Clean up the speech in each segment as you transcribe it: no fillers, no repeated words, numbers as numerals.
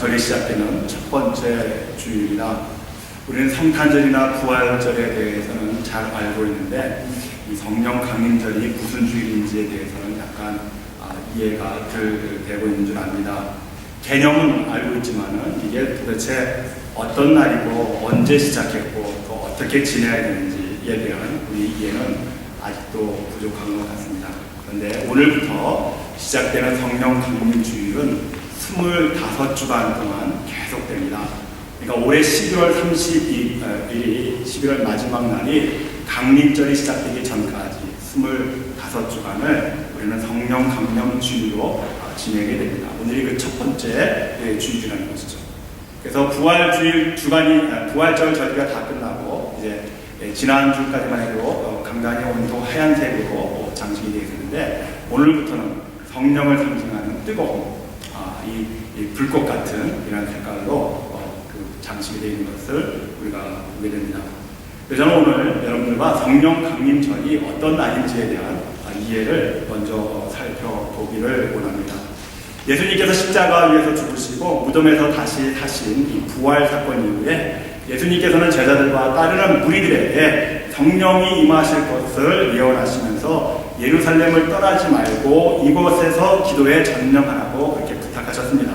절이 시작되는 첫 번째 주일입니다. 우리는 성탄절이나 부활절에 대해서는 잘 알고 있는데 이 성령 강림절이 무슨 주일인지에 대해서는 약간 이해가 덜 되고 있는 줄 압니다. 개념은 알고 있지만은 이게 도대체 어떤 날이고 언제 시작했고 또 어떻게 지내야 되는지에 대한 우리 이해는 아직도 부족한 것 같습니다. 그런데 오늘부터 시작되는 성령 강림 주일은 25주간 동안 계속됩니다. 그러니까 올해 11월 30일이 11월 마지막 날이 강림절이 시작되기 전까지 25주간을 우리는 성령 강림 주일로 지내게 됩니다. 오늘이 그 첫 번째 주일이라는 것이죠. 그래서 부활주일 주간이 부활절 절기가 다 끝나고 이제 지난 주까지만 해도 강단이 온통 하얀색으로 장식이 되어 있는데 오늘부터는 성령을 상징하는 뜨거움, 이 불꽃 같은 이런 색깔로 그 장식이 되어 있는 것을 우리가 보게 됩니다. 그래서 저는 오늘 여러분들과 성령 강림절이 어떤 날인지에 대한 이해를 먼저 살펴보기를 원합니다. 예수님께서 십자가 위에서 죽으시고 무덤에서 다시 사신 이 부활 사건 이후에 예수님께서는 제자들과 따르는 무리들에게 성령이 임하실 것을 예언하시면서 예루살렘을 떠나지 말고 이곳에서 기도에 전념하라고 그렇게 부탁하셨습니다.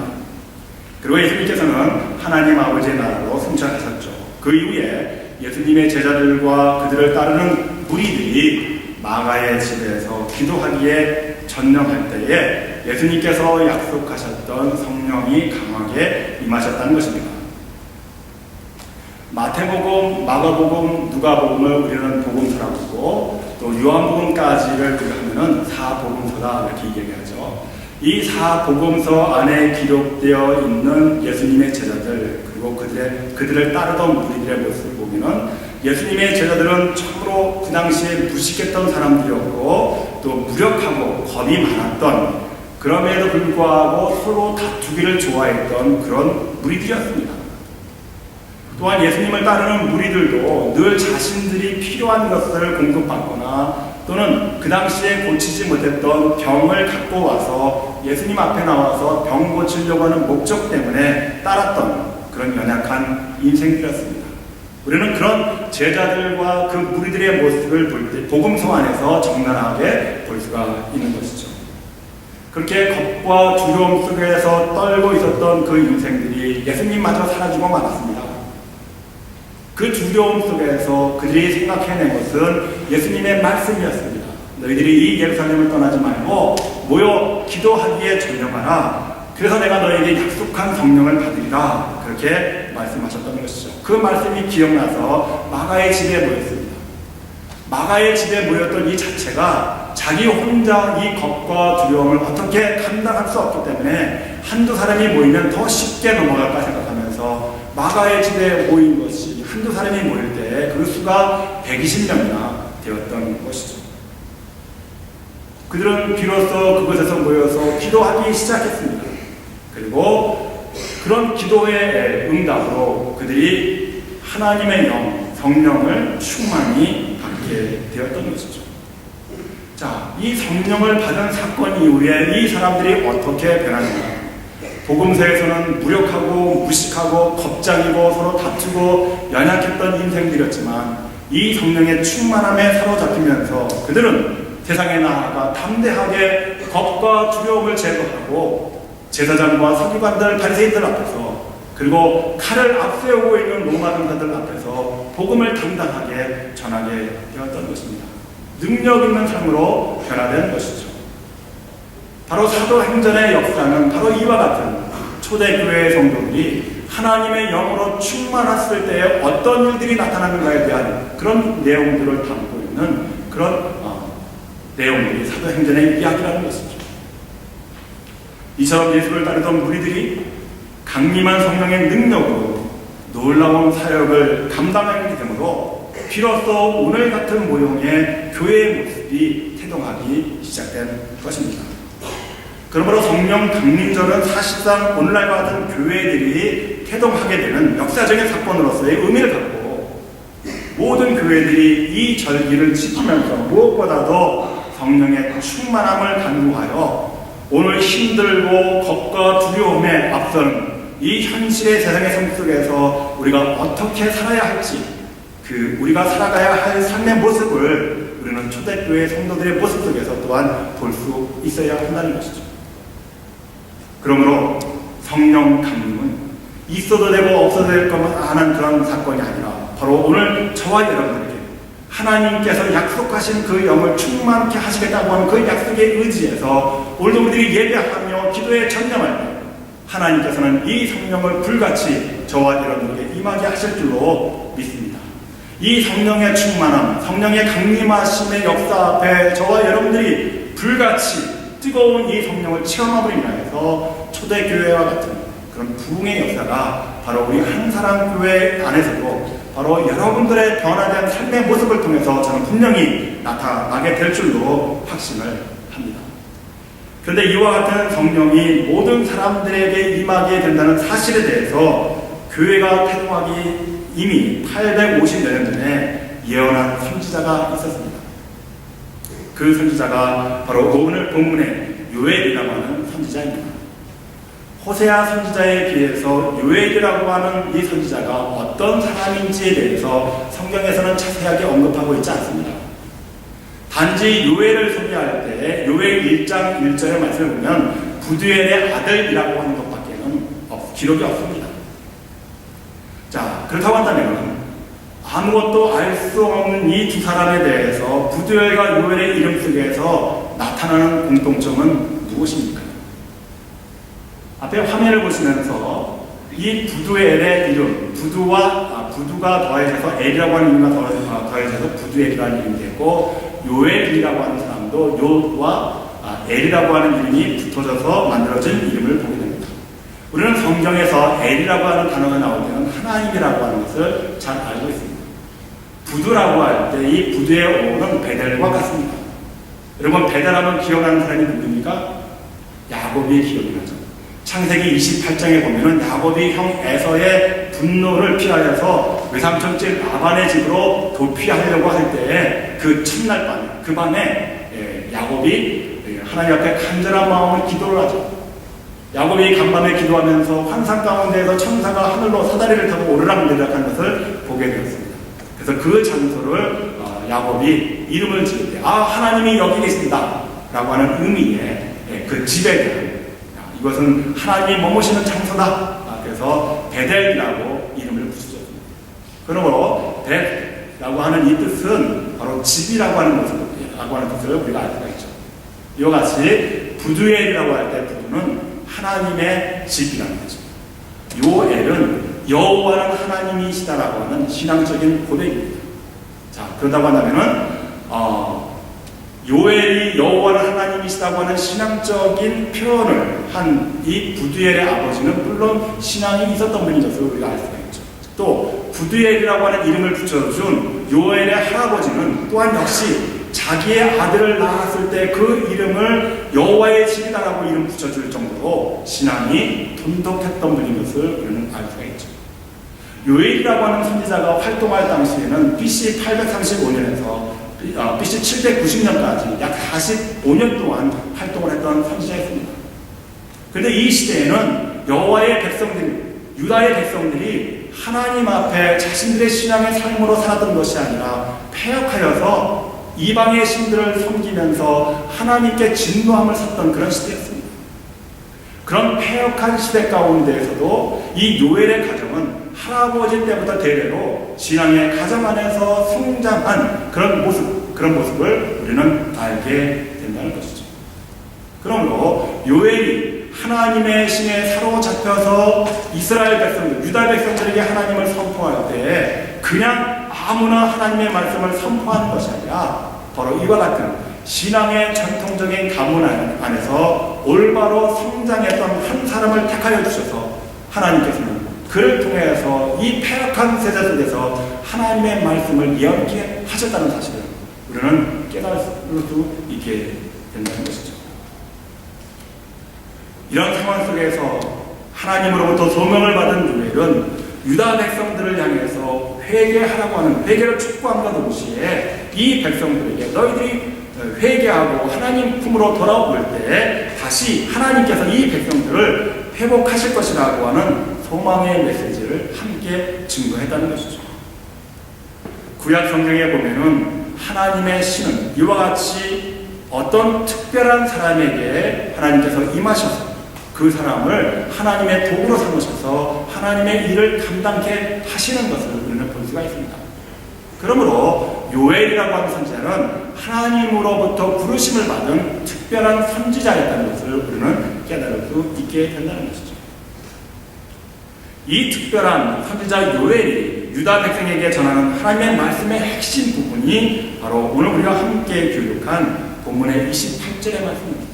그리고 예수님께서는 하나님 아버지의 나라로 승천하셨죠. 그 이후에 예수님의 제자들과 그들을 따르는 무리들이 마가의 집에서 기도하기에 전념할 때에 예수님께서 약속하셨던 성령이 강하게 임하셨다는 것입니다. 마태복음, 마가복음, 누가복음을 우리는 복음서라고 하고 또 요한복음까지를 하면은 사복음서다 이렇게 얘기하죠. 이 사복음서 안에 기록되어 있는 예수님의 제자들 그리고 그들을 따르던 무리들의 모습을 보면은 예수님의 제자들은 참으로 그 당시에 무식했던 사람들이었고 또 무력하고 겁이 많았던 그럼에도 불구하고 서로 다투기를 좋아했던 그런 무리들이었습니다. 또한 예수님을 따르는 무리들도 늘 자신들이 필요한 것을 공급받거나 또는 그 당시에 고치지 못했던 병을 갖고 와서 예수님 앞에 나와서 병 고치려고 하는 목적 때문에 따랐던 그런 연약한 인생들이었습니다. 우리는 그런 제자들과 그 무리들의 모습을 볼 때 복음서 안에서 적나라하게 볼 수가 있는 것이죠. 그렇게 겁과 두려움 속에서 떨고 있었던 그 인생들이 예수님마저 사라지고 말았습니다. 그 두려움 속에서 그들이 생각해낸 것은 예수님의 말씀이었습니다. 너희들이 이 예루살렘을 떠나지 말고 모여 기도하기에 전념하라. 그래서 내가 너에게 약속한 성령을 받으리라. 그렇게 말씀하셨던 것이죠. 그 말씀이 기억나서 마가의 집에 모였습니다. 마가의 집에 모였던 이 자체가 자기 혼자 이 겁과 두려움을 어떻게 감당할 수 없기 때문에 한두 사람이 모이면 더 쉽게 넘어갈까 생각하면서 마가의 집에 모인 것이 한두 사람이 모일 때 그 수가 120명이나 되었던 것이죠. 그들은 비로소 그곳에서 모여서 기도하기 시작했습니다. 그리고 그런 기도의 응답으로 그들이 하나님의 영, 성령을 충만히 받게 되었던 것이죠. 자, 이 성령을 받은 사건 이후에 이 사람들이 어떻게 변하는가? 복음서에서는 무력하고 무식하고 겁장이고 서로 다투고 연약했던 인생들이었지만 이 성령의 충만함에 사로잡히면서 그들은 세상에 나아가 담대하게 겁과 두려움을 제거하고 제사장과 서기관들, 바리새인들 앞에서 그리고 칼을 앞세우고 있는 로마 군사들 앞에서 복음을 당당하게 전하게 되었던 것입니다. 능력 있는 삶으로 변화된 것이죠. 바로 사도행전의 역사는 바로 이와 같은 초대교회의 성도들이 하나님의 영으로 충만했을 때에 어떤 일들이 나타나는가에 대한 그런 내용들을 담고 있는 그런 내용들이 사도행전의 이야기라는 것이죠. 이처럼 예수를 따르던 무리들이 강림한 성령의 능력으로 놀라운 사역을 감당하게 되므로 비로소 오늘 같은 모형의 교회의 모습이 태동하기 시작된 것입니다. 그러므로 성령 강림절은 사실상 오늘날과 같은 교회들이 태동하게 되는 역사적인 사건으로서의 의미를 갖고 모든 교회들이 이 절기를 지키면서 무엇보다도 성령의 충만함을 간구하여 오늘 힘들고 겁과 두려움에 앞선 이 현실의 세상의 삶 속에서 우리가 어떻게 살아야 할지, 우리가 살아가야 할 삶의 모습을 우리는 초대교회 성도들의 모습 속에서 또한 볼 수 있어야 한다는 것이죠. 그러므로 성령 강림은 있어도 되고 없어도 될 것만한 그런 사건이 아니라 바로 오늘 저와 여러분들에게 하나님께서 약속하신 그 영을 충만케 하시겠다고 하는 그 약속에 의지해서 오늘도 우리들이 예배하며 기도에 전념할 때 하나님께서는 이 성령을 불같이 저와 여러분들에게 임하게 하실 줄로 믿습니다. 이 성령의 충만함, 성령의 강림하심의 역사 앞에 저와 여러분들이 불같이 뜨거운 이 성령을 체험함으로 인하여서 초대교회와 같은 그런 부흥의 역사가 바로 우리 한사랑교회 안에서도 바로 여러분들의 변화된 삶의 모습을 통해서 저는 분명히 나타나게 될 줄로 확신을 합니다. 그런데 이와 같은 성령이 모든 사람들에게 임하게 된다는 사실에 대해서 교회가 태동하기 이미 850여 년 전에 예언한 선지자가 있었습니다. 그 선지자가 바로 오늘 본문의 요엘이라고 하는 선지자입니다. 호세아 선지자에 비해서 요엘이라고 하는 이 선지자가 어떤 사람인지에 대해서 성경에서는 자세하게 언급하고 있지 않습니다. 단지 요엘을 소개할 때 요엘 1장 1절의 말씀을 보면 부두엘의 아들이라고 하는 것밖에는 기록이 없습니다. 자, 그렇다고 한다면 아무것도 알 수 없는 이 두 사람에 대해서 부두엘과 요엘의 이름 속에서 나타나는 공통점은 무엇입니까? 앞에 화면을 보시면서 이 부두엘의 이름, 부두가 더해져서 엘이라고 하는 이름과 더해져서 부두엘이라는 이름이 됐고, 요엘이라고 하는 사람도 요와 엘이라고 하는 이름이 붙어져서 만들어진 이름을 보게 됩니다. 우리는 성경에서 엘이라고 하는 단어가 나올 때는 하나님이라고 하는 것을 잘 알고 있습니다. 부두라고 할 때 이 부두의 어원은 베델과 같습니다. 여러분, 베델하면 기억나는 사람이 누굽니까? 야곱이 기억이 나죠. 창세기 28장에 보면은 야곱이 형 에서의 분노를 피하여서 외삼촌집 라반의 집으로 도피하려고 할 때에 그 첫날 밤에, 그 밤에 야곱이 하나님 앞에 간절한 마음으로 기도를 하죠. 야곱이 간밤에 기도하면서 환상 가운데에서 천사가 하늘로 사다리를 타고 오르락내리락 하는 것을 보게 되었습니다. 그래서 그 장소를 야곱이 이름을 지을 때 하나님이 여기 계십니다 라고 하는 의미의 그 집에 대한 이것은 하나님이 머무시는 장소다. 그래서 베델이라고 이름을 붙여줬습니다. 그러므로 벳라고 하는 이 뜻은 바로 집이라고 하는 뜻을 우리가 알 수가 있죠. 이와 같이 부두엘이라고 할 때 부두는 하나님의 집이라는 거죠. 요엘은 여호와는 하나님이시다라고 하는 신앙적인 고백입니다. 자, 그러다고 한다면은 요엘이 여호와는 하나님이시다고 하는 신앙적인 표현을 한 이 부두엘의 아버지는 물론 신앙이 있었던 분인 것을 우리가 알 수가 있죠. 또 부두엘이라고 하는 이름을 붙여준 요엘의 할아버지는 또한 역시 자기의 아들을 낳았을 때 그 이름을 여호와의 집이다라고 이름 붙여줄 정도로 신앙이 돈독했던 분인 것을 우리는 알 수가 있죠. 요엘이라고 하는 선지자가 활동할 당시에는 BC 835년에서 BC 790년까지 약 45년 동안 활동을 했던 선지자였습니다. 그런데 이 시대에는 여호와의 백성들, 유다의 백성들이 하나님 앞에 자신들의 신앙의 삶으로 살았던 것이 아니라 패역하여서 이방의 신들을 섬기면서 하나님께 진노함을 샀던 그런 시대였습니다. 그런 패역한 시대 가운데에서도 이 요엘의 가정은 할아버지 때부터 대대로 신앙의 가정 안에서 성장한 그런 모습을 우리는 알게 된다는 것이죠. 그러므로 요엘이 하나님의 신에 사로잡혀서 이스라엘 백성들, 유다 백성들에게 하나님을 선포할 때 그냥 아무나 하나님의 말씀을 선포하는 것이 아니라 바로 이와 같은 신앙의 전통적인 가문 안에서 올바로 성장했던 한 사람을 택하여 주셔서 하나님께서는 그를 통해서 이 패역한 세대 속에서 하나님의 말씀을 예언케 하셨다는 사실을 우리는 깨달을 수 있게 된다는 것이죠. 이런 상황 속에서 하나님으로부터 소명을 받은 요엘은 유다 백성들을 향해서 회개하라고 하는, 회개를 촉구함과 동시에 이 백성들에게 너희들이 회개하고 하나님 품으로 돌아올 때 다시 하나님께서 이 백성들을 회복하실 것이라고 하는 소망의 메시지를 함께 증거했다는 것이죠. 구약 성경에 보면은 하나님의 신은 이와 같이 어떤 특별한 사람에게 하나님께서 임하셔서 그 사람을 하나님의 도구로 삼으셔서 하나님의 일을 감당케 하시는 것을 우리는 볼 수가 있습니다. 그러므로 요엘이라고 하는 선지자는 하나님으로부터 부르심을 받은 특별한 선지자였다는 것을 우리는 깨달을 수 있게 된다는 것이죠. 이 특별한 선지자 요엘이 유다 백성에게 전하는 하나님의 말씀의 핵심 부분이 바로 오늘 우리가 함께 교육한 본문의 28절의 말씀입니다.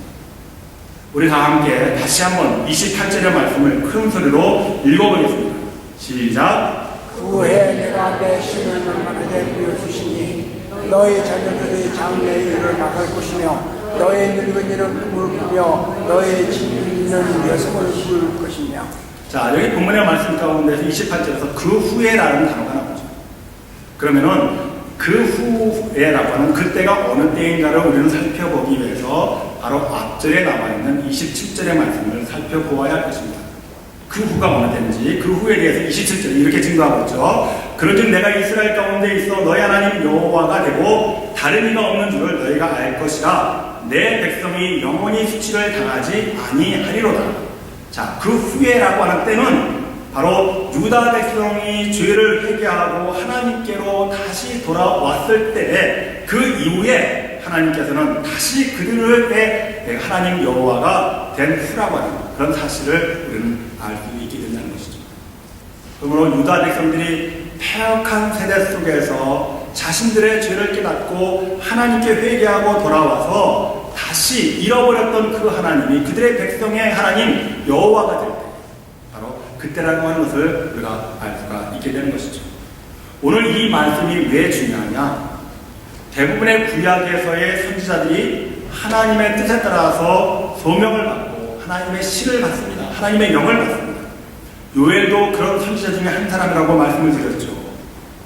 우리 다 함께 다시 한번 28절의 말씀을 큰 소리로 읽어보겠습니다. 시작. 후에 내가 내 신을 만만하게 부여주시니 너의 자녀들의 장래의 일을 막을 것이며 너의 늙은이는 꿈을 꾸며 너의 진리는 여성을 부를 것이며. 자, 여기 본문의 말씀 가운데서 28절에서 그 후에라는 단어가 나오죠. 그러면은 그 후에라고 하는 그때가 어느 때인가를 우리는 살펴보기 위해서 바로 앞절에 나와 있는 27절의 말씀을 살펴보아야 할 것입니다. 그 후가 어느 때인지 그 후에 대해서 27절이 이렇게 증거하고 있죠. 그런즉 내가 이스라엘 가운데 있어 너희 하나님 여호와가 되고 다른 이가 없는 줄을 너희가 알 것이라. 내 백성이 영원히 수치를 당하지 아니하리로다. 자, 그 후에라고 하는 때는 바로 유다 백성이 죄를 회개하고 하나님께로 다시 돌아왔을 때에 그 이후에 하나님께서는 다시 그들의 하나님 여호와가 된 후라고 하는 그런 사실을 우리는 알 수 있게 된다는 것이죠. 그러므로 유다 백성들이 패역한 세대 속에서 자신들의 죄를 깨닫고 하나님께 회개하고 돌아와서 다시 잃어버렸던 그 하나님이 그들의 백성의 하나님 여호와가 될 때, 바로 그때라고 하는 것을 우리가 알 수가 있게 되는 것이죠. 오늘 이 말씀이 왜 중요하냐? 대부분의 구약에서의 선지자들이 하나님의 뜻에 따라서 소명을 받고 하나님의 신을 받습니다. 하나님의 영을 받습니다. 요엘도 그런 선지자 중에 한 사람이라고 말씀을 드렸죠.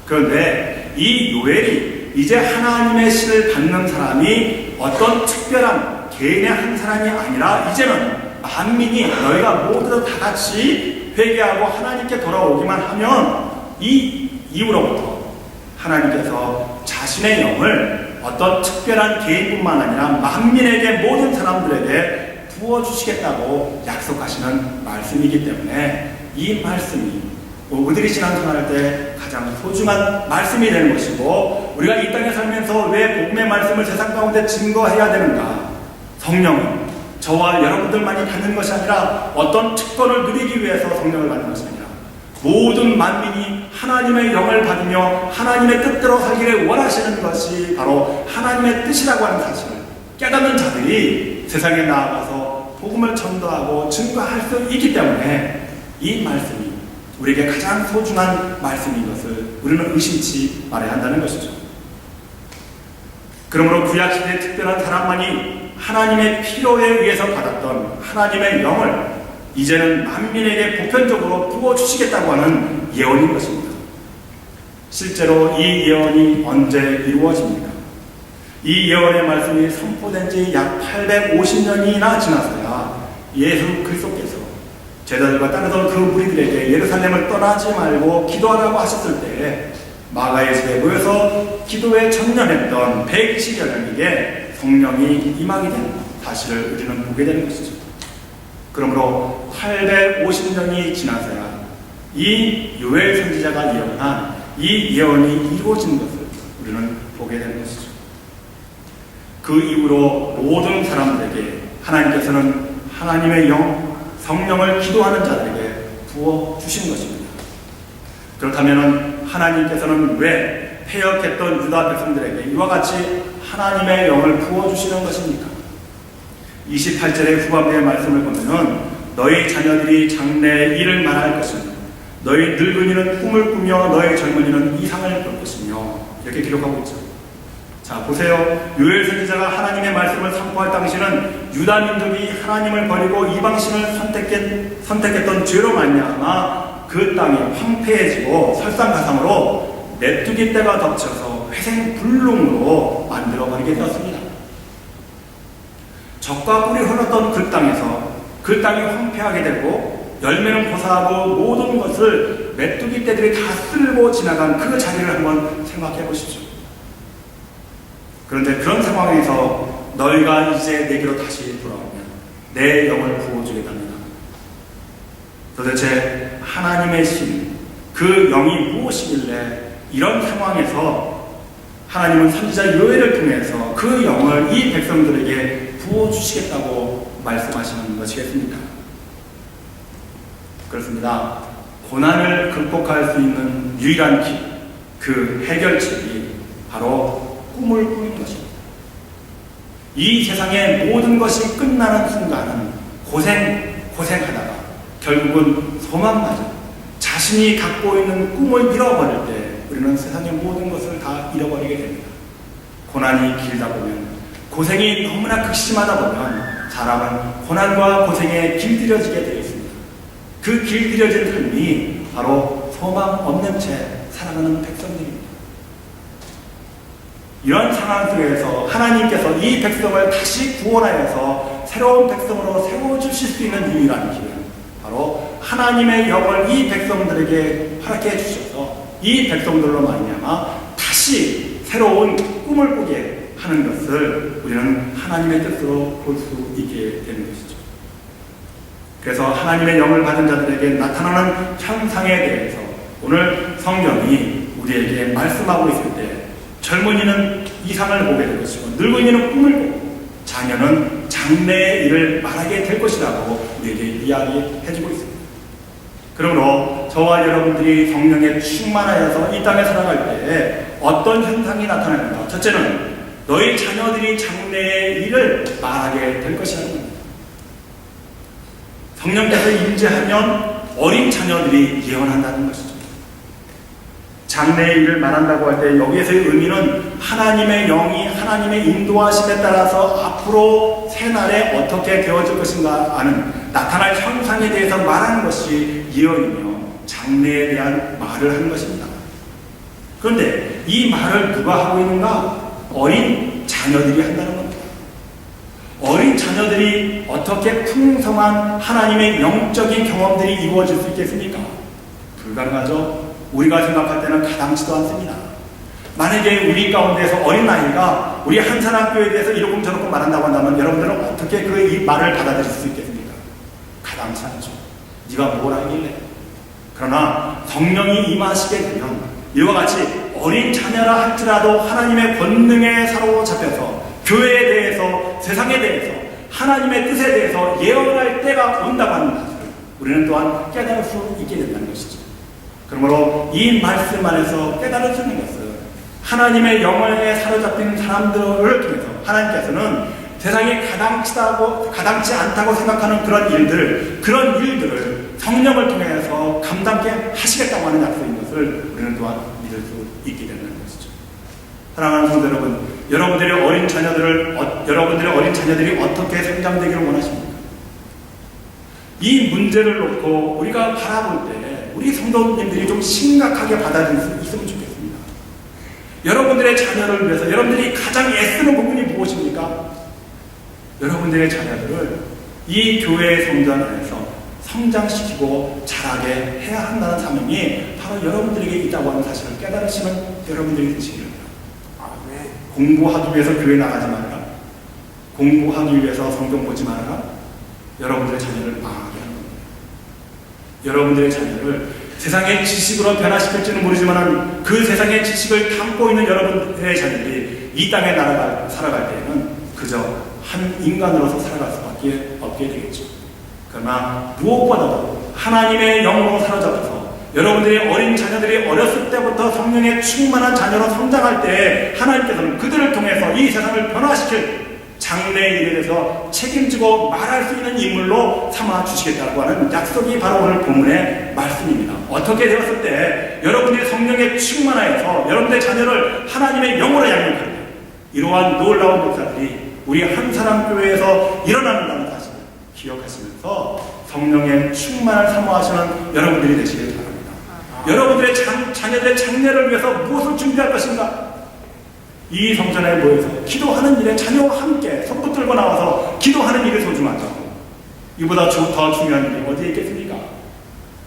그런데 이 요엘이 이제 하나님의 신을 받는 사람이 어떤 특별한 개인의 한 사람이 아니라 이제는 만민이 너희가 모두 다 같이 회개하고 하나님께 돌아오기만 하면 이 이후로부터 하나님께서 자신의 영을 어떤 특별한 개인뿐만 아니라 만민에게 모든 사람들에게 부어주시겠다고 약속하시는 말씀이기 때문에 이 말씀이 우리들이 신앙생활할 때 가장 소중한 말씀이 되는 것이고, 우리가 이 땅에 살면서 왜 복음의 말씀을 세상 가운데 증거해야 되는가? 성령은 저와 여러분들만이 받는 것이 아니라 어떤 특권을 누리기 위해서 성령을 받는 것이 아니라 모든 만민이 하나님의 영을 받으며 하나님의 뜻대로 살기를 원하시는 것이 바로 하나님의 뜻이라고 하는 사실을 깨닫는 자들이 세상에 나아가서 복음을 전도하고 증거할 수 있기 때문에 이 말씀이 우리에게 가장 소중한 말씀인 것을 우리는 의심치 말아야 한다는 것이죠. 그러므로 구약시대의 특별한 사람만이 하나님의 필요에 의해서 받았던 하나님의 영을 이제는 만민에게 보편적으로 부어주시겠다고 하는 예언인 것입니다. 실제로 이 예언이 언제 이루어집니까? 이 예언의 말씀이 선포된 지 약 850년이나 지나서야 예수 그리스도께서 제자들과 따르던 그 무리들에게 예루살렘을 떠나지 말고 기도하라고 하셨을 때 마가의 집에 모여서 기도에 전념했던 120여 명에게 성령이 임하게 된 사실을 우리는 보게 되는 것이죠. 그러므로 850년이 지나서야 이 요엘 선지자가 예언한 이 예언이 이루어진 것을 우리는 보게 되는 것이죠. 그 이후로 모든 사람들에게 하나님께서는 하나님의 영, 성령을 기도하는 자들에게 부어주신 것입니다. 그렇다면 하나님께서는 왜 패역했던 유다 백성들에게 이와 같이 하나님의 영을 부어주시는 것입니까? 28절의 후반부의 말씀을 보면 너희 자녀들이 장래의 일을 말할 것이며 너희 늙은이는 꿈을 꾸며 너희 젊은이는 이상을 볼 것이며 이렇게 기록하고 있죠. 자, 보세요. 요엘 선지자가 하나님의 말씀을 선포할 당시는 유다 민족이 하나님을 버리고 이방신을 선택했던 죄로 말미암아 그 땅이 황폐해지고 설상가상으로 메뚜기 떼가 덮쳐서 회생불능으로 만들어버리게 되었습니다. 적과 꿀이 흘렀던 그 땅에서 그 땅이 황폐하게 되고 열매는 고사하고 모든 것을 메뚜기 떼들이 다 쓸고 지나간 그 자리를 한번 생각해 보십시오. 그런데 그런 상황에서 너희가 이제 내게로 다시 돌아오면 내 영을 부어주겠답니다. 도대체 하나님의 신, 그 영이 무엇이길래 이런 상황에서 하나님은 선지자 요엘을 통해서 그 영을 이 백성들에게 부어주시겠다고 말씀하시는 것이겠습니까? 그렇습니다. 고난을 극복할 수 있는 유일한 길, 그 해결책이 바로 꿈을 꾸는 것입니다. 이 세상의 모든 것이 끝나는 순간은 고생하다가 결국은 소망마저 자신이 갖고 있는 꿈을 잃어버릴 때 우리는 세상의 모든 것을 다 잃어버리게 됩니다. 고난이 길다 보면, 고생이 너무나 극심하다 보면 사람은 고난과 고생에 길들여지게 되어 있습니다. 그 길들여진 삶이 바로 소망 없는 채 살아가는 백성들입니다. 이런 상황 속에서 하나님께서 이 백성을 다시 구원하여서 새로운 백성으로 세워주실 수 있는 유일한 길은 바로 하나님의 영을 이 백성들에게 허락해 주셔서 이 백성들로 말미암아 다시 새로운 꿈을 꾸게 하는 것을 우리는 하나님의 뜻으로 볼 수 있게 되는 것이죠. 그래서 하나님의 영을 받은 자들에게 나타나는 현상에 대해서 오늘 성경이 우리에게 말씀하고 있을 때 젊은이는 이상을 보게 될 것이고 늙은이는 꿈을 보고 자녀는 장래의 일을 말하게 될 것이라고 우리에게 이야기해주고 있습니다. 그러므로 저와 여러분들이 성령에 충만하여서 이 땅에 살아갈 때 어떤 현상이 나타나는가? 첫째는 너희 자녀들이 장래의 일을 말하게 될 것이라는 겁니다. 성령께서 임재하면 어린 자녀들이 예언한다는 것이죠. 장래의 일을 말한다고 할 때 여기에서의 의미는 하나님의 영이 하나님의 인도하심에 따라서 앞으로 새날에 어떻게 되어질 것인가 하는 나타날 현상에 대해서 말하는 것이 예언이며 장래에 대한 말을 하는 것입니다. 그런데 이 말을 누가 하고 있는가? 어린 자녀들이 한다는 겁니다. 어린 자녀들이 어떻게 풍성한 하나님의 영적인 경험들이 이루어질 수 있겠습니까? 불가능하죠. 우리가 생각할 때는 가당치도 않습니다. 만약에 우리 가운데서 어린아이가 우리 한산학교에 대해서 이러고 저러고 말한다고 한다면 여러분들은 어떻게 그 이 말을 받아들일 수 있겠습니까? 가당치 않죠. 네가 뭘 하길래? 그러나 성령이 임하시게 되면 이와 같이 어린 자녀라 할지라도 하나님의 권능에 사로잡혀서 교회에 대해서, 세상에 대해서, 하나님의 뜻에 대해서 예언할 때가 온다고 하는 것을 우리는 또한 깨달을 수 있게 된다는 것이죠. 그러므로 이 말씀 안에서 깨달을 수 있는 것은 하나님의 영혼에 사로잡힌 사람들을 통해서 하나님께서는 세상에 가당치 않다고 생각하는 그런 일들을 성령을 통해서 감당케 하시겠다고 하는 약속인 것을 우리는 또한 믿을 수 있게 된다는 것이죠. 사랑하는 성도 여러분, 여러분들의 어린 자녀들이 어떻게 성장되기를 원하십니까? 이 문제를 놓고 우리가 바라볼 때 우리 성도님들이 좀 심각하게 받아들일 수 있으면 좋겠습니다. 여러분들의 자녀를 위해서 여러분들이 가장 애쓰는 부분이 무엇입니까? 여러분들의 자녀들을 이 교회의 성전 안에서 성장시키고 자라게 해야 한다는 사명이 바로 여러분들에게 있다고 하는 사실을 깨달으시는 여러분들이 되시기를 바랍니다. 공부하기 위해서 교회 나가지 말아라. 공부하기 위해서 성경 보지 말아라. 여러분들의 자녀를 망하게 하는 겁니다. 여러분들의 자녀를 세상의 지식으로 변화시킬지는 모르지만 그 세상의 지식을 담고 있는 여러분들의 자녀들이 이 땅에 살아갈 때에는 그저 한 인간으로서 살아갈 수밖에 없게 되겠죠. 그러나 무엇보다도 하나님의 영으로 사로잡혀서 여러분들의 어린 자녀들이 어렸을 때부터 성령에 충만한 자녀로 성장할 때 하나님께서는 그들을 통해서 이 세상을 변화시킬 장래의 일에 대해서 책임지고 말할 수 있는 인물로 삼아 주시겠다고 하는 약속이 바로 오늘 본문의 말씀입니다. 어떻게 되었을 때 여러분들이 성령에 충만하여서 여러분들의 자녀를 하나님의 영으로 양육할 때 이러한 놀라운 역사들이 우리 한사람교회에서 일어난다는 사실을 기억하시면서 성령에 충만을 사모하시는 여러분들이 되시길 바랍니다. 여러분들의 자녀들의 장래를 위해서 무엇을 준비할 것인가? 이 성전에 모여서 기도하는 일에 자녀와 함께 손붙 들고 나와서 기도하는 일이 소중하죠. 이보다 더 중요한 일이 어디에 있겠습니까?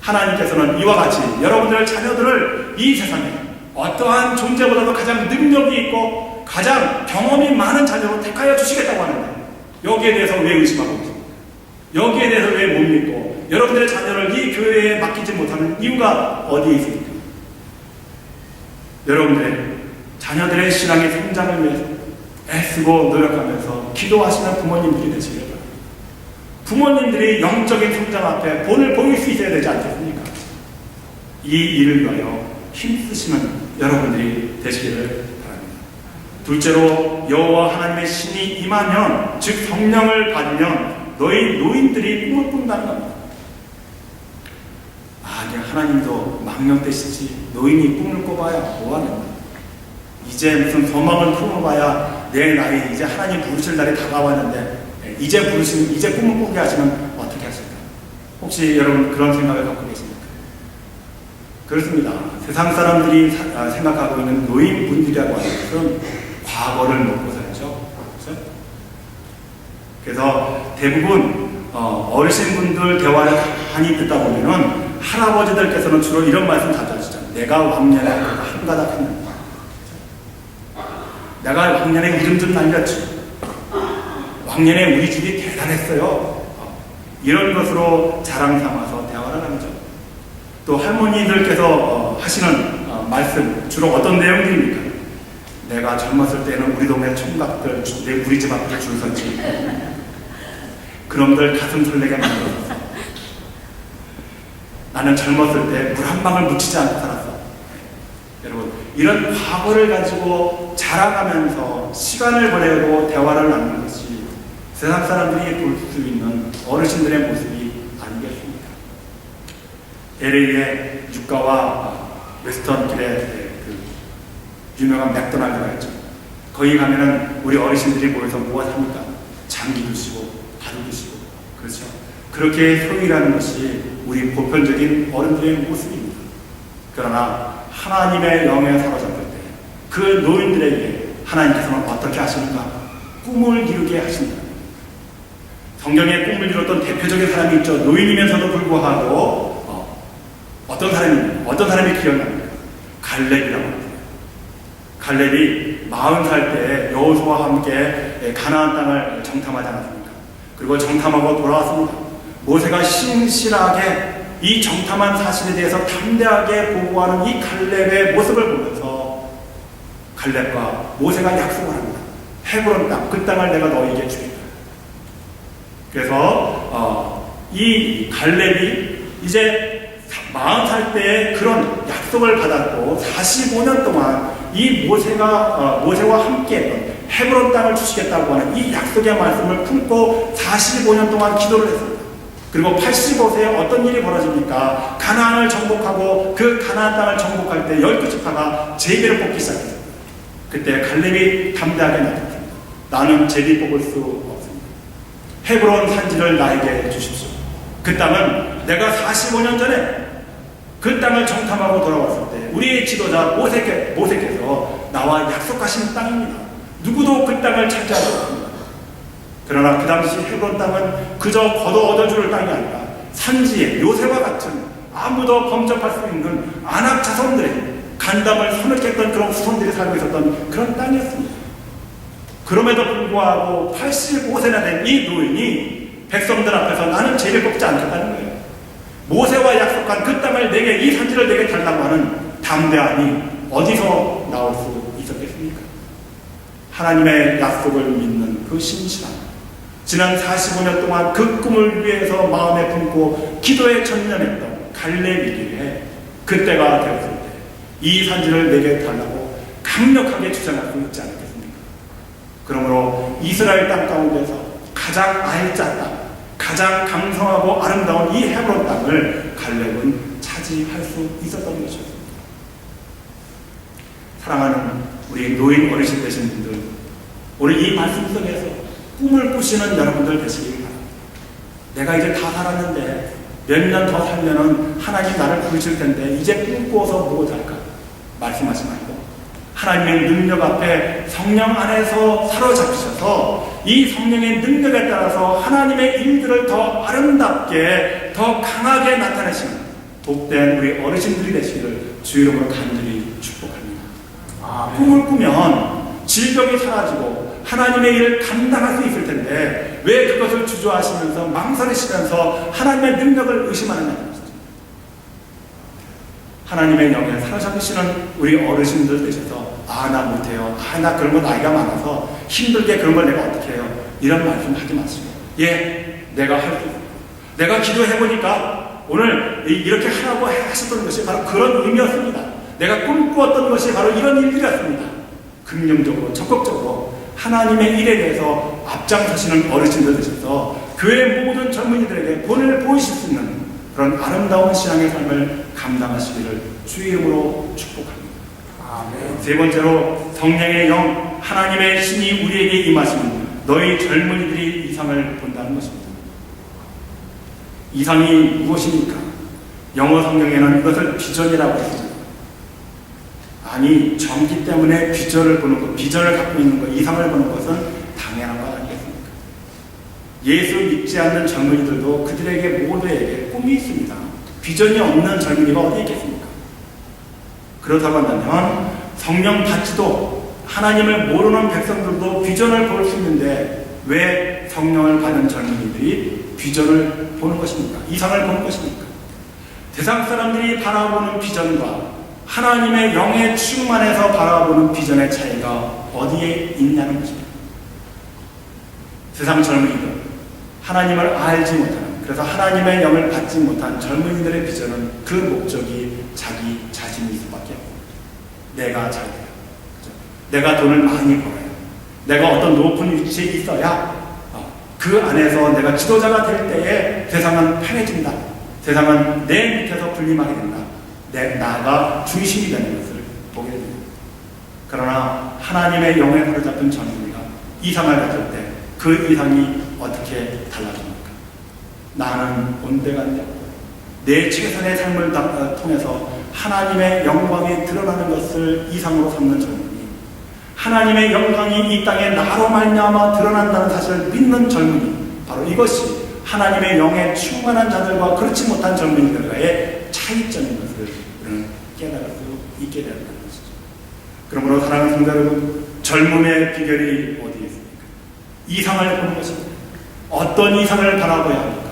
하나님께서는 이와 같이 여러분들의 자녀들을 이 세상에 어떠한 존재보다도 가장 능력이 있고 가장 경험이 많은 자녀로 택하여 주시겠다고 하는데 여기에 대해서 왜 의심하고 있습니까? 여기에 대해서 왜 못 믿고 여러분들의 자녀를 이 교회에 맡기지 못하는 이유가 어디에 있습니까? 여러분들의 자녀들의 신앙의 성장을 위해서 애쓰고 노력하면서 기도하시는 부모님들이 되시길 바랍니다. 부모님들이 영적인 성장 앞에 본을 보일 수 있어야 되지 않겠습니까? 이 일을 위하여 힘쓰시는 여러분들이 되시기를 바랍니다. 둘째로 여호와 하나님의 신이 임하면 즉 성령을 받으면 너희 노인들이 꿈을 꾼다는 겁니다. 아니 하나님도 망령되시지 노인이 꿈을 꿔봐야 뭐하는가. 이제 무슨 소망을 품어봐야 내 나이 이제 하나님 부르실 날이 다가왔는데 이제 꿈을 꾸게 하시면 어떻게 하실까? 혹시 여러분 그런 생각을 갖고 계십니까? 그렇습니다. 세상 사람들이 생각하고 있는 노인분들이라고 하는 것은 과거를 먹고 살죠. 그렇죠? 그래서 대부분 어르신분들 대화를 많이 듣다 보면은 할아버지들께서는 주로 이런 말씀 자주 하시죠. 내가 왕년에 한가닥 했는데 내가 왕년에 이름 좀 날렸지. 왕년에 우리 집이 대단했어요. 이런 것으로 자랑 삼아서 대화를 하죠. 또 할머니들께서 하시는 말씀 주로 어떤 내용들입니까? 내가 젊었을 때는 우리 동네 총각들 우리 집 앞에 줄 섰지. 그놈들 가슴 설레게 만들었어. 나는 젊었을 때 물 한 방울 묻히지 않고 살았어. 여러분 이런 과거를 가지고 자랑하면서 시간을 보내고 대화를 나누는 것이 세상 사람들이 볼 수 있는 어르신들의 모습이 아니겠습니까? LA의 유가와 웨스턴 길에 그 유명한 맥도날드가 있죠. 거기 가면은 우리 어르신들이 모여서 무엇 합니까? 장기 드시고 밥을 드시고 그렇죠. 그렇게 소일하는 것이 우리 보편적인 어른들의 모습입니다. 그러나 하나님의 영에 사로잡힐 때 그 노인들에게 하나님께서는 어떻게 하시는가? 꿈을 이루게 하신다. 성경에 꿈을 이뤘던 대표적인 사람이 있죠. 노인이면서도 불구하고 어떤 사람이 기억납니까? 갈렙이라고 합니다. 갈렙이 40살 때 여호수아와 함께 가나안 땅을 정탐하지 않았습니까? 그리고 정탐하고 돌아왔습니다. 모세가 신실하게 이 정탐한 사실에 대해서 담대하게 보고하는 이 갈렙의 모습을 보면서 갈렙과 모세가 약속을 합니다. 헤브론 땅, 그 땅을 내가 너에게 주겠다. 그래서 이 갈렙이 이제 40살 때에 그런 약속을 받았고 45년 동안 이 모세와 함께했던 헤브론 땅을 주시겠다고 하는 이 약속의 말씀을 품고 45년 동안 기도를 했습니다. 그리고 85세에 어떤 일이 벌어집니까? 가나안을 정복하고 그 가나안 땅을 정복할 때 12지파가 제비를 뽑기 시작했습니다. 그때 갈렙이 담대하게 나섰습니다. 나는 제비 뽑을 수 없습니다. 헤브론 산지를 나에게 주십시오. 그 땅은 내가 45년 전에 그 땅을 정탐하고 돌아왔을 때 우리의 지도자 모세께서 나와 약속하신 땅입니다. 누구도 그 땅을 차지하지 않습니다. 그러나 그 당시 헤브론 땅은 그저 걷어 얻어줄 땅이 아니라 산지에 요새와 같은 아무도 범접할 수 있는 아낙 자손들의 간담을 서늘했던 그런 후손들이 살고 있었던 그런 땅이었습니다. 그럼에도 불구하고 85세나 된 이 노인이 백성들 앞에서 나는 죄를 뽑지 않겠다는 거예요. 모세와 약속한 그 땅을 내게, 이 산지를 내게 달라고 하는 담대함이 어디서 나올 수 있었겠습니까? 하나님의 약속을 믿는 그 신실함, 지난 45년 동안 그 꿈을 위해서 마음에 품고 기도에 전념했던 갈렙이기에 그때가 되었을 때 이 산지를 내게 달라고 강력하게 주장할 수 있지 않겠습니까? 그러므로 이스라엘 땅 가운데서 가장 알짜 땅, 가장 강성하고 아름다운 이 헤브론 땅을 갈렙은 차지할 수 있었던 것이었습니다. 사랑하는 우리 노인 어르신 되신 분들, 우리 이 말씀 속에서 꿈을 꾸시는 여러분들 되시길 바랍니다. 내가 이제 다 살았는데 몇 년 더 살면은 하나님 나를 부르실 텐데 이제 꿈꾸어서 무엇 할까? 말씀하지 말고 하나님의 능력 앞에 성령 안에서 사로잡히셔서 이 성령의 능력에 따라서 하나님의 일들을 더 아름답게 더 강하게 나타내시는 복된 우리 어르신들이 되시기를 주 이름으로 간절히 축복합니다. 꿈을 꾸면 질병이 사라지고 하나님의 일을 감당할 수 있을 텐데 왜 그것을 주저하시면서 망설이시면서 하나님의 능력을 의심하느냐. 하나님의 영에 사로잡히시는 우리 어르신들 되셔서 나 못해요. 나 그런 거 나이가 많아서 힘들게 그런 걸 내가 어떻게 해요. 이런 말씀 하지 마시고 내가 할 수 있어요. 내가 기도해보니까 오늘 이렇게 하라고 하셨던 것이 바로 그런 의미였습니다. 내가 꿈꾸었던 것이 바로 이런 일들이었습니다. 긍정적으로 적극적으로 하나님의 일에 대해서 앞장서시는 어르신들 되셔서 교회 모든 젊은이들에게 본을 보이실 수 있는 그런 아름다운 신앙의 삶을 감당하시기를 주의 이름으로 축복합니다. 세 번째로 성령의 영 하나님의 신이 우리에게 임하시는 너희 젊은이들이 이상을 본다는 것입니다. 이상이 무엇입니까? 영어 성경에는 이것을 비전이라고 했습니다. 아니 정기 때문에 비전을 보는 것, 비전을 갖고 있는 것, 이상을 보는 것은 당연한 것 아니겠습니까? 예수 믿지 않는 젊은이들도 그들에게 모두에게 꿈이 있습니다. 비전이 없는 젊은이가 어디 있겠습니까? 그렇다고 한다면 성령 받지도 하나님을 모르는 백성들도 비전을 볼 수 있는데 왜 성령을 받은 젊은이들이 비전을 보는 것입니까? 이상을 보는 것입니까? 세상 사람들이 바라보는 비전과 하나님의 영의 충만해서 바라보는 비전의 차이가 어디에 있냐는 것입니다. 세상 젊은이들, 하나님을 알지 못하는, 그래서 하나님의 영을 받지 못한 젊은이들의 비전은 그 목적이 자기 자신일 수밖에 없습니다. 내가 잘 돼요. 내가 돈을 많이 벌어요. 내가 어떤 높은 위치에 있어야 그 안에서 내가 지도자가 될 때에 세상은 편해진다. 세상은 내 밑에서 군림하게 된다. 나가 중심이 되는 것을 보게 됩니다. 그러나 하나님의 영에 사로잡힌 젊은이가 이상을 가질 때 그 이상이 어떻게 달라집니까? 나는 온데가 아니라 내 최선의 삶을 통해서 하나님의 영광이 드러나는 것을 이상으로 삼는 젊은이, 하나님의 영광이 이 땅에 나로 말미암아 드러난다는 사실을 믿는 젊은이, 바로 이것이 하나님의 영에 충만한 자들과 그렇지 못한 젊은이들과의 차이점인 것을 우리는 깨달을 수 있게 되는 것이죠. 그러므로 사랑하는 성도 여러분, 젊음의 비결이 어디에 있습니까? 이상을 보는 것입니다. 어떤 이상을 바라봐야 합니까?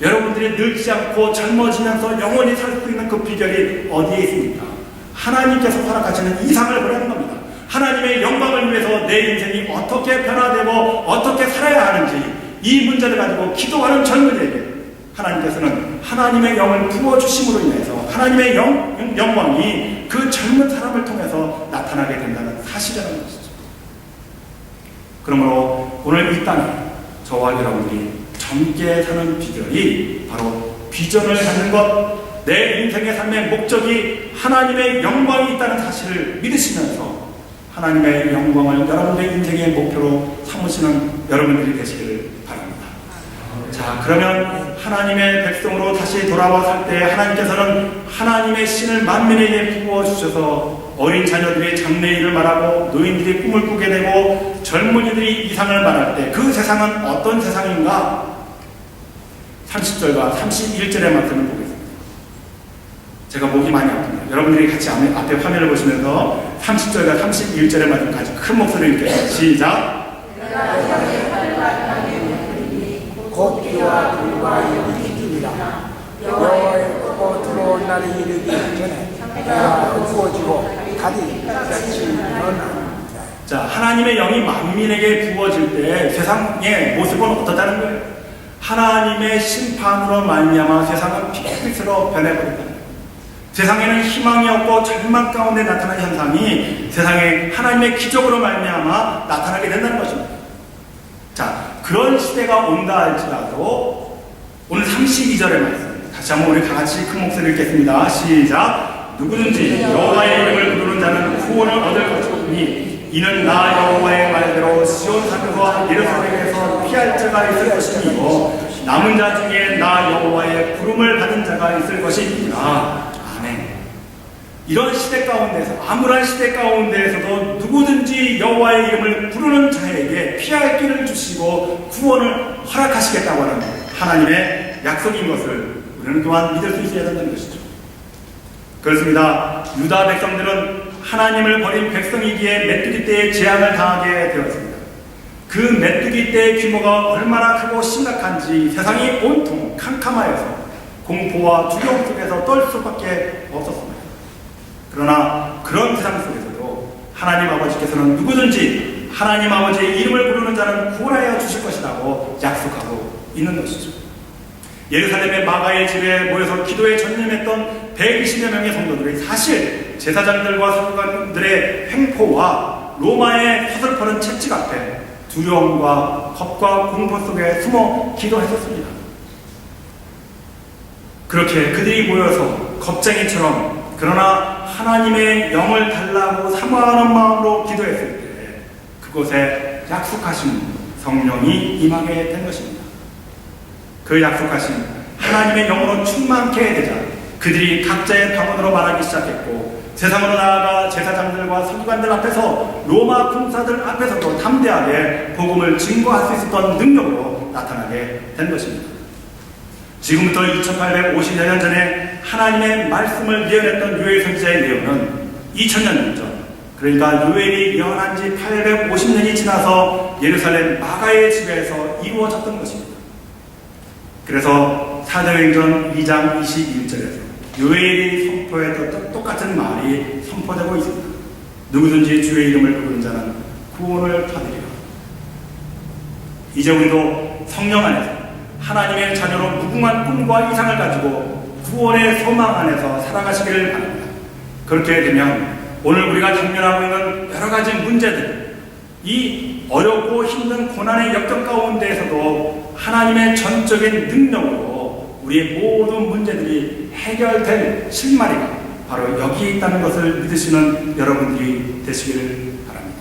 여러분들이 늙지 않고 젊어지면서 영원히 살 수 있는 그 비결이 어디에 있습니까? 하나님께서 허락하시는 이상을 보라는 겁니다. 하나님의 영광을 위해서 내 인생이 어떻게 변화되고 어떻게 살아야 하는지 이 문제를 가지고 기도하는 젊은이에게 하나님께서는 하나님의 영을 부어주심으로 인해서 하나님의 영광이 그 젊은 사람을 통해서 나타나게 된다는 사실이라는 것이죠. 그러므로 오늘 이 땅에 저와 여러분들이 젊게 사는 비결이 바로 비전을 갖는 것, 내 인생의 삶의 목적이 하나님의 영광이 있다는 사실을 믿으시면서 하나님의 영광을 여러분들의 인생의 목표로 삼으시는 여러분들이 되시기를 바랍니다. 자, 그러면 하나님의 백성으로 다시 돌아와 살 때 하나님께서는 하나님의 신을 만민에게 부어주셔서 어린 자녀들이 장래일을 말하고 노인들이 꿈을 꾸게 되고 젊은이들이 이상을 말할 때 그 세상은 어떤 세상인가? 30절과 31절의 말씀을 보겠습니다. 제가 목이 많이 아픕니다. 여러분들이 같이 앞에 화면을 보시면서 30절과 31절의 말씀 같이 큰 목소리로 읽겠습니다. 시작! 곧 비와 불과 일이 있으리라. 여호와의 크고 들어올 날이 이르기 전에 내가 부어지고 달이 빛이 일어나리라. 자, 하나님의 영이 만민에게 부어질 때 세상의 모습은 어떻다는 거예요? 하나님의 심판으로 말미암아 세상은 빛으로 변해버린다. 세상에는 희망이 없고 절망 가운데 나타나는 현상이 세상에 하나님의 기적으로 말미암아 나타나게 된다는 것입니다. 자, 그런 시대가 온다 할지라도 오늘 32절의 말씀 다시 한번 우리 다같이 큰 목소리를 읽겠습니다. 시작! 누구든지 여호와의 이름을 부르는 자는 구원을 얻을 것이니 이는 나 여호와의 말대로 시온 산에서 예루살렘에서 피할 자가 있을 것이니고 남은 자 중에 나 여호와의 부름을 받은 자가 있을 것이니라. 아멘. 이런 시대 가운데서, 암울한 시대 가운데에서도 누구든지 여호와의 이름을 부르는 자에게 피할 길을 주시고 구원을 허락하시겠다고 하는 하나님의 약속인 것을 우리는 또한 믿을 수 있어야 된다는 것이죠. 그렇습니다. 유다 백성들은 하나님을 버린 백성이기에 메뚜기 떼의 재앙을 당하게 되었습니다. 그 메뚜기 떼의 규모가 얼마나 크고 심각한지 세상이 온통 캄캄하여서 공포와 두려움 속에서 떨 수밖에 없었습니다. 그러나 그런 세상 속에서도 하나님 아버지께서는 누구든지 하나님 아버지의 이름을 부르는 자는 구원하여 주실 것이라고 약속하고 있는 것이죠. 예루살렘의 마가의 집에 모여서 기도에 전념했던 120여 명의 성도들이 사실 제사장들과 서기관들의 횡포와 로마의 서슬퍼런 채찍 앞에 두려움과 겁과 공포 속에 숨어 기도했었습니다. 그렇게 그들이 모여서 겁쟁이처럼 그러나 하나님의 영을 달라고 사모하는 마음으로 기도했을 때 그곳에 약속하신 성령이 임하게 된 것입니다. 그 약속하신 하나님의 영으로 충만케 되자 그들이 각자의 방언으로 말하기 시작했고 세상으로 나아가 제사장들과 서기관들 앞에서 로마 군사들 앞에서도 담대하게 복음을 증거할 수 있었던 능력으로 나타나게 된 것입니다. 지금부터 2850여 년 전에 하나님의 말씀을 예언했던 요엘 선지자의 예언은 2000년 전, 그러니까 요엘이 예언한 지 850년이 지나서 예루살렘 마가의 집에서 이루어졌던 것입니다. 그래서 사도행전 2장 21절에서 요엘이 선포했던 똑같은 말이 선포되고 있습니다. 누구든지 주의 이름을 부르는 자는 구원을 받으리라. 이제 우리도 성령 안에서 하나님의 자녀로 무궁한 꿈과 이상을 가지고 구원의 소망 안에서 살아가시기를 바랍니다. 그렇게 되면 오늘 우리가 당면하고 있는 여러 가지 문제들, 이 어렵고 힘든 고난의 역경 가운데에서도 하나님의 전적인 능력으로 우리의 모든 문제들이 해결될 실마리가 바로 여기 있다는 것을 믿으시는 여러분들이 되시기를 바랍니다.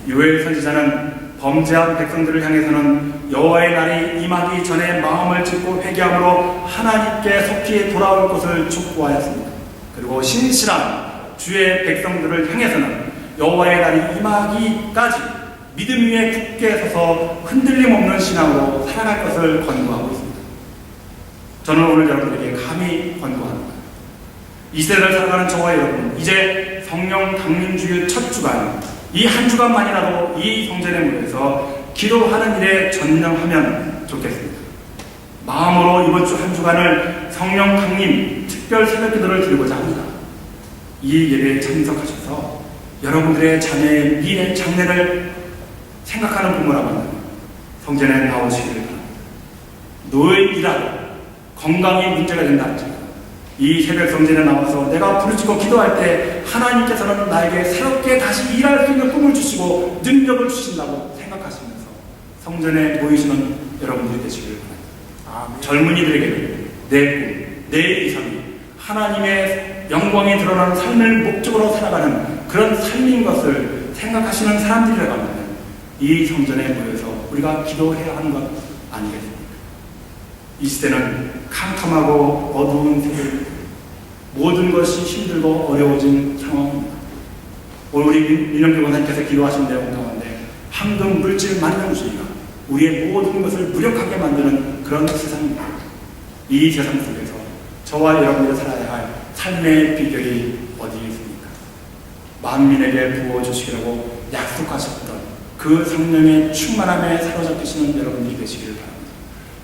요엘 선지자는 범죄한 백성들을 향해서는 여호와의 날이 임하기 전에 마음을 찢고 회개함으로 하나님께 속히 돌아올 것을 촉구하였습니다. 그리고 신실한 주의 백성들을 향해서는 여호와의 날이 임하기까지 믿음 위에 굳게 서서 흔들림 없는 신앙으로 살아갈 것을 권고하고 있습니다. 저는 오늘 여러분들에게 감히 권고합니다. 이 시대를 살아가는 저와 여러분, 이제 성령 강림주일 첫 주간, 이 한 주간만이라도 이 성전에 모여서 기도하는 일에 전념하면 좋겠습니다. 마음으로 이번 주 한 주간을 성령 강림 특별 새벽 기도를 드리고자 합니다. 이 예배에 참석하셔서 여러분들의 자녀의 미래 장래를 생각하는 부모라면 성전에 나오시기를 바랍니다. 노인이라도 건강이 문제가 된다 할지라도 이 새벽 성전에 나와서 내가 부르짖고 기도할 때 하나님께서는 나에게 새롭게 다시 일할 수 있는 꿈을 주시고 능력을 주신다고 생각하시면서 성전에 모이시는 여러분들이 되시기를 바랍니다. 젊은이들에게는 내 꿈, 내 이상이 하나님의 영광이 드러나는 삶을 목적으로 살아가는 그런 삶인 것을 생각하시는 사람들이라고 하면 이 성전에 모여서 우리가 기도해야 하는 것 아니겠습니까? 이 시대는 캄캄하고 어두운 세계, 모든 것이 힘들고 어려워진 상황입니다. 오늘 우리 민영교 권사님께서 기도하신 내용 가운데 황금 물질 만능주의가 우리의 모든 것을 무력하게 만드는 그런 세상입니다. 이 세상 속에서 저와 여러분들이 살아야 할 삶의 비결이 어디 있습니까? 만민에게 부어주시기라고 약속하셨던 그 성령의 충만함에 사로잡히시는 여러분들이 되시기를 바랍니다.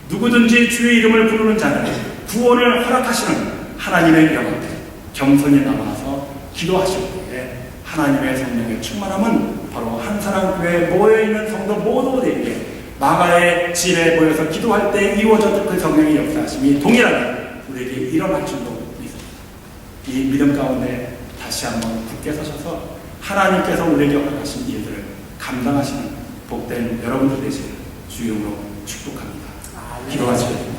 누구든지 주의 이름을 부르는 자는 구원을 허락하시는 하나님의 영 앞에 겸손히 나와서 기도하실 때에 하나님의 성령의 충만함은 바로 한사랑교회에 모여있는 성도 모두에게 마가의 집에 모여서 기도할 때 이루어졌던 그 성령의 역사하심이 동일하게 우리에게 일어날 줄로 믿습니다. 이 믿음 가운데 다시 한번 굳게 서셔서 하나님께서 우리에게 허락하신 일들을 감당하시는 복된 여러분들 되시기를 주 이름으로 축복합니다. 기도하시겠습니다.